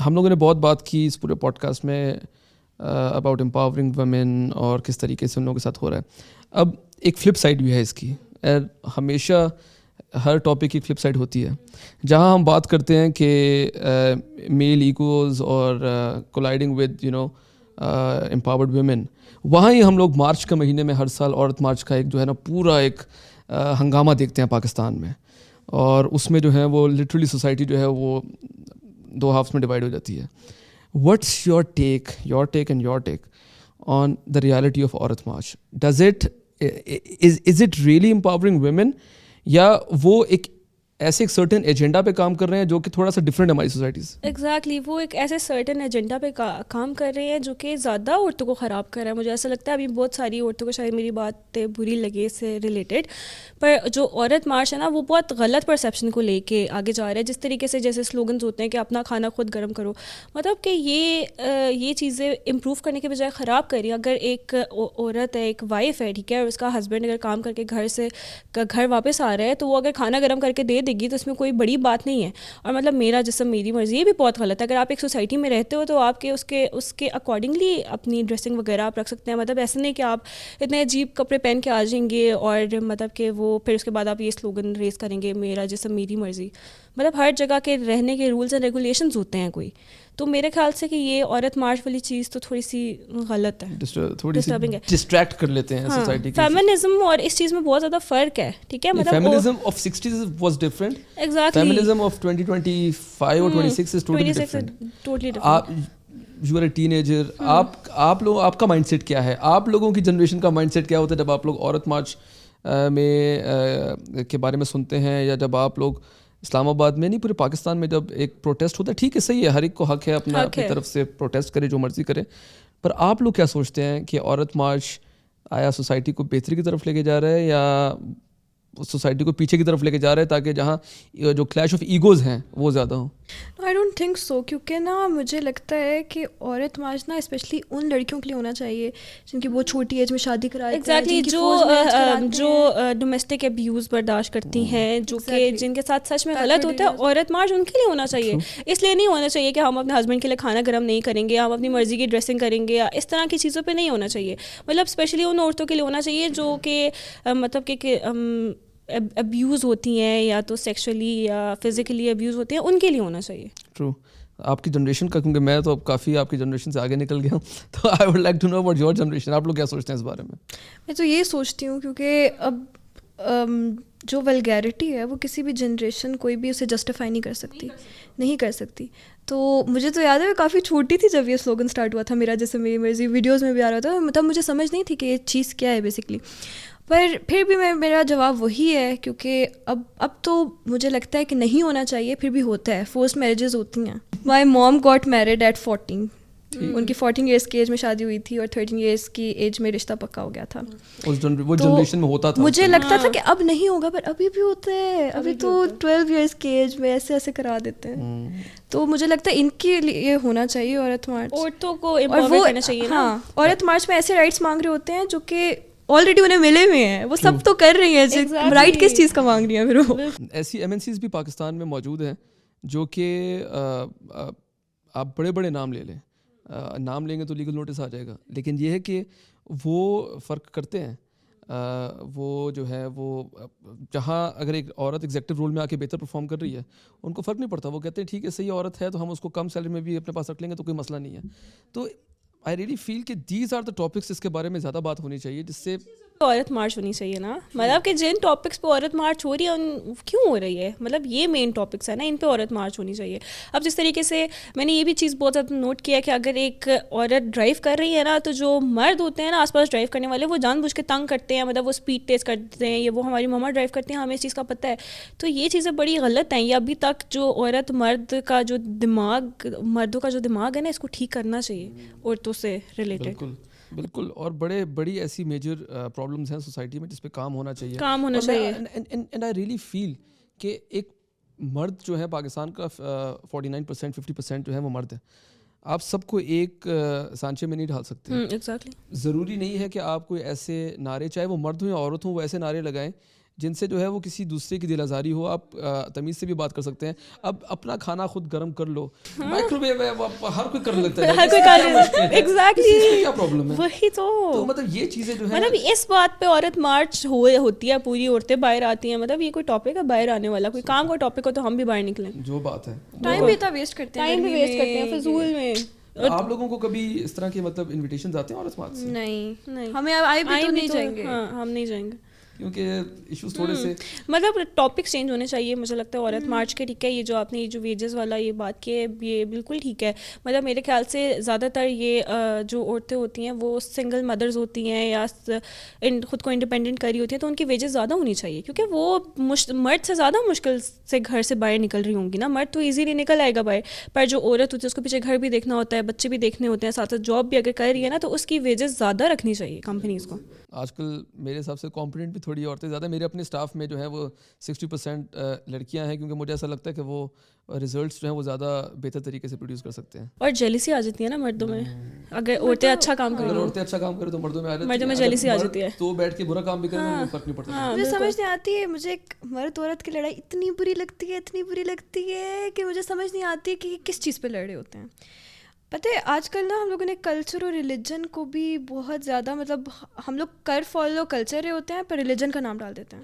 ہم لوگوں نے بہت بات کی اس پورے پوڈ کاسٹ میں اباؤٹ امپاورنگ ویمن اور کس طریقے سے ان لوگوں کے ساتھ ہو رہا ہے. اب ایک فلپ سائڈ بھی ہے اس کی. ہمیشہ ہر ٹاپک کی فلپ سائڈ ہوتی ہے. جہاں ہم بات کرتے ہیں کہ میل ایگوز اور کولائڈنگ ود امپاورڈ ویمن, وہاں ہی ہم لوگ مارچ کے مہینے میں ہر سال عورت مارچ کا ایک جو ہے نا پورا ایک ہنگامہ دیکھتے ہیں پاکستان میں, اور اس میں جو ہے وہ لٹرلی سوسائٹی جو ہے وہ دو ہافس میں ڈیوائڈ ہو جاتی ہے. What's your take and your take on the reality of عورت march? Is it really empowering women, یا وہ ایک ایسے ایک سرٹن ایجنڈا پہ کام کر رہے ہیں جو کہ تھوڑا سا ڈفرینٹ ہے ہماری سوسائٹی سے؟ ایگزیکٹلی, وہ ایک ایسے سرٹن ایجنڈا پہ کام کر رہے ہیں جو کہ زیادہ عورتوں کو خراب کر رہا ہے. مجھے ایسا لگتا ہے ابھی بہت ساری عورتوں کو شاید میری بات بری لگے اس سے ریلیٹڈ, پر جو عورت مارچ ہے نا وہ بہت غلط پرسیپشن کو لے کے آگے جا رہا ہے. جس طریقے سے جیسے سلوگنز ہوتے ہیں کہ اپنا کھانا خود گرم کرو, مطلب کہ یہ چیزیں امپروو کرنے کے بجائے خراب کر رہی ہیں. اگر ایک عورت ہے, ایک وائف ہے, ٹھیک ہے, اور اس کا ہسبینڈ اگر کام کر کے گھر واپس آ رہا ہے تو وہ اگر کھانا گرم کر کے دے دے گی تو اس میں کوئی بڑی بات نہیں ہے. اور مطلب میرا جسم میری مرضی, یہ بھی بہت غلط ہے. اگر آپ ایک سوسائٹی میں رہتے ہو تو آپ کے اس کے اکارڈنگلی اپنی ڈریسنگ وغیرہ آپ رکھ سکتے ہیں. مطلب ایسے نہیں کہ آپ اتنے عجیب کپڑے پہن کے آ جائیں گے اور مطلب کہ وہ پھر اس کے بعد آپ یہ سلوگن ریز کریں گے میرا جسم میری مرضی. مطلب ہر جگہ کے رہنے کے رولز اینڈ ریگولیشنز ہوتے ہیں کوئی. تو میرے خیال سے کہ یہ عورت مارچ والی چیز تو تھوڑی سی غلط ہے, ڈسٹربنگ ہے, ڈسٹریکٹ کر لیتے ہیں سوسائٹی کی. فیمنزم اور اس چیز میں بہت زیادہ فرق ہے, ٹھیک ہے. مطلب feminism of 60s was different. Exactly. Feminism of 2025 or 26 is totally different. Totally different. You are a teenager. آپ لوگ, آپ کا مائنڈ سیٹ کیا ہے؟ آپ لوگوں کی جنریشن کا مائنڈ سیٹ کیا ہوتا ہے جب آپ لوگ عورت مارچ میں کے بارے میں سنتے ہیں, یا جب آپ لوگ اسلام آباد میں نہیں پورے پاکستان میں جب ایک پروٹیسٹ ہوتا ہے؟ ٹھیک ہے, صحیح ہے, ہر ایک کو حق ہے اپنی طرف سے پروٹیسٹ کرے, جو مرضی کرے, پر آپ لوگ کیا سوچتے ہیں کہ عورت مارچ آیا سوسائٹی کو بہتری کی طرف لے کے جا رہا ہے یا سوسائٹی کو پیچھے کی طرف لے کے جا رہا ہے تاکہ جہاں جو کلیش آف ایگوز ہیں وہ زیادہ ہوں؟ آئی ڈونٹ تھنک سو, کیونکہ نا مجھے لگتا ہے کہ عورت مارچ نا اسپیشلی ان لڑکیوں کے لیے ہونا چاہیے جن کی بہت چھوٹی ایج میں شادی کرائی. ایگزیکٹلی, جو ڈومیسٹک ابیوز برداشت کرتی ہیں, جو کہ جن کے ساتھ سچ میں غلط ہوتا ہے, عورت مارچ ان کے لیے ہونا چاہیے. اس لیے نہیں ہونا چاہیے کہ ہم اپنے ہسبینڈ کے لیے کھانا گرم نہیں کریں گے, ہم اپنی مرضی کی ڈریسنگ کریں گے, اس طرح کی چیزوں پہ نہیں ہونا چاہیے. مطلب اسپیشلی ان عورتوں کے لیے ہونا چاہیے جو کہ مطلب کہ ابیوز ہوتی ہیں, یا تو سیکشولی یا فزیکلی ابیوز ہوتی ہیں, ان کے لیے ہونا چاہیے. ٹرو. آپ کی جنریشن کا, کیونکہ میں تو اب کافی آپ کی جنریشن سے آگے نکل گیا ہوں, تو I would like to know about your generation. آپ لوگ کیا سوچتے ہیں اس بارے میں؟ میں تو یہ سوچتی ہوں کیونکہ اب جو ولگیرٹی ہے وہ کسی بھی جنریشن کوئی بھی اسے جسٹیفائی نہیں کر سکتی. تو مجھے تو یاد ہے میں کافی چھوٹی تھی جب یہ سلوگن اسٹارٹ ہوا تھا, میرا جیسے میری مرضی, ویڈیوز میں بھی آ رہا تھا, مطلب مجھے سمجھ نہیں تھی کہ یہ چیز کیا ہے بیسکلی. پر پھر بھی میرا جواب وہی ہے, کیونکہ اب تو مجھے لگتا ہے کہ نہیں ہونا چاہیے, پھر بھی ہوتا ہے. فورسڈ میرجز ہوتی ہیں. مائی موم گاٹ میرڈ ایٹ 14. ان کی 14 ایئرس کی ایج میں شادی ہوئی تھی اور 13 ایئرس کی ایج میں رشتہ پکا ہو گیا تھا. وہ جنریشن میں ہوتا تھا. مجھے لگتا تھا کہ اب نہیں ہوگا, پر ابھی بھی ہوتا ہے. ابھی تو 12 ایئرس کی ایج میں ایسے کرا دیتے ہیں. تو مجھے لگتا ہے ان کے لیے ہونا چاہیے عورت مارچ. عورتوں کو امپاور کرنا چاہیے. ہاں, عورت مارچ میں ایسے رائٹس مانگ رہے ہوتے ہیں جو کہ آلریڈی انہیں ملے ہوئے ہیں, وہ سب تو کر رہی ہیں. رائٹ کس چیز کا مانگ رہی ہیں پھر وہ؟ ایسی MNCs بھی پاکستان میں موجود ہیں جو کہ آپ بڑے بڑے نام لے لیں, نام لیں گے تو لیگل نوٹس آ جائے گا, لیکن یہ ہے کہ وہ فرق کرتے ہیں. وہ جو ہے وہ جہاں اگر ایک عورت ایگزیکٹو رول میں آ کے بہتر پرفارم کر رہی ہے, ان کو فرق نہیں پڑتا. وہ کہتے ہیں ٹھیک ہے, صحیح عورت ہے تو ہم اس کو کم سیلری میں بھی اپنے پاس رکھ لیں گے تو کوئی مسئلہ نہیں ہے. تو آئی ریئلی فیل کہ دیز آر دا ٹاپکس جس کے بارے میں زیادہ بات ہونی چاہیے, جس سے عورت مارچ ہونی چاہیے نا. مطلب کہ جن ٹاپکس پہ عورت مارچ ہو رہی ہے کیوں ہو رہی ہے, مطلب یہ مین ٹاپکس ہیں نا, ان پہ عورت مارچ ہونی چاہیے. اب جس طریقے سے میں نے یہ بھی چیز بہت زیادہ نوٹ کیا کہ اگر ایک عورت ڈرائیو کر رہی ہے نا, تو جو مرد ہوتے ہیں نا آس پاس ڈرائیو کرنے والے, وہ جان بوجھ کے تنگ کرتے ہیں. مطلب وہ اسپیڈ تیز کرتے ہیں, یہ وہ ہماری ماما ڈرائیو کرتے ہیں, ہمیں اس چیز کا پتہ ہے. تو یہ چیزیں بڑی غلط ہیں. یہ ابھی تک جو عورت مردوں کا جو دماغ ہے نا, اس کو ٹھیک کرنا چاہیے عورتوں سے ریلیٹڈ. بالکل. اور بڑی ایسی میجر پرابلمس ہیں سوسائٹی میں جس پہ کام ہونا چاہیے. اینڈ آئی ریئلی فیل کہ ایک مرد جو ہے پاکستان کا 49% 50% جو ہے وہ مرد ہے. آپ سب کو ایک سانچے میں نہیں ڈال سکتے. ایگزیکٹلی. ضروری نہیں ہے کہ آپ کوئی ایسے نعرے, چاہے وہ مرد ہوں یا عورت ہوں, وہ ایسے نعرے لگائیں جن سے جو ہے وہ کسی دوسرے کی دل آزاری ہو. آپ تمیز سے بھی بات کر سکتے ہیں. اب اپنا کھانا خود گرم کر لو, مائکرو ویو ہے, ہر کوئی کرنے لگتا ہے, ہر کوئی کر رہا ہے, ایگزیکٹلی, کیا پرابلم ہے. وہی تو مطلب یہ چیزیں جو ہے مطلب اس بات پہ عورت مارچ ہوتی ہے, پوری عورتیں باہر آتی ہیں, مطلب یہ کوئی ٹاپک ہے باہر آنے والا, کوئی کام کا ٹاپک ہو تو ہم بھی باہر نکلیں. جو بات ہے, ٹائم بھی اتنا ویسٹ کرتے ہیں, ٹائم بھی ویسٹ کرتے ہیں فضول میں. آپ لوگوں کو کبھی اس طرح کے مطلب انویٹیشنز آتے ہیں عورت مارچ سے؟ نہیں, ہمیں آئے بھی تو نہیں جائیں گے. ہاں, ہم نہیں جائیں گے کیونکہ ایشوز تھوڑے سے مطلب ٹاپکس چینج ہونے چاہیے. مجھے لگتا ہے عورت مارچ کے, ٹھیک ہے, یہ جو آپ نے جو ویجز والا یہ بات کی ہے یہ بالکل ٹھیک ہے. مطلب میرے خیال سے زیادہ تر یہ جو عورتیں ہوتی ہیں وہ سنگل مدرز ہوتی ہیں یا خود کو انڈیپینڈنٹ کری ہوتی ہیں, تو ان کی ویجز زیادہ ہونی چاہیے, کیونکہ وہ مرد سے زیادہ مشکل سے گھر سے باہر نکل رہی ہوں گی نا. مرد تو ایزیلی نکل آئے گا باہر, پر جو عورت ہوتی ہے اس کو پیچھے گھر بھی دیکھنا ہوتا ہے, بچے بھی دیکھنے ہوتے ہیں, ساتھ ساتھ جاب بھی اگر کر رہی ہے نا, تو اس کی ویجز زیادہ رکھنی چاہیے کمپنیز کو. آج کل میرے حساب سے کمپیٹنٹ بھی تھوڑی عورتیں زیادہ. میرے اپنے اسٹاف میں جو ہے وہ 60% لڑکیاں ہیں, کیونکہ مجھے ایسا لگتا ہے کہ وہ ریزلٹس جو ہیں وہ زیادہ بہتر طریقے سے پروڈیوس کر سکتے ہیں. اور جیلیسی آ جاتی ہے نا مردوں میں, اگر عورتیں اچھا کام کریں, اگر عورتیں اچھا کام کریں تو مردوں میں جیلیسی آ جاتی ہے. تو بیٹھ کے برا کام بھی کریں گے, فرق نہیں پڑتا. مجھے سمجھ نہیں آتی ہے, مجھے ایک مرد عورت کی لڑائی اتنی بری لگتی ہے کہ مجھے سمجھ نہیں آتی کہ کس چیز پہ لڑ رہے ہوتے ہیں. پتہ ہے آج کل نا ہم لوگوں نے کلچر اور ریلیجن کو بھی بہت زیادہ, مطلب ہم لوگ فالو کلچر رہے ہوتے ہیں پر ریلیجن کا نام ڈال دیتے ہیں.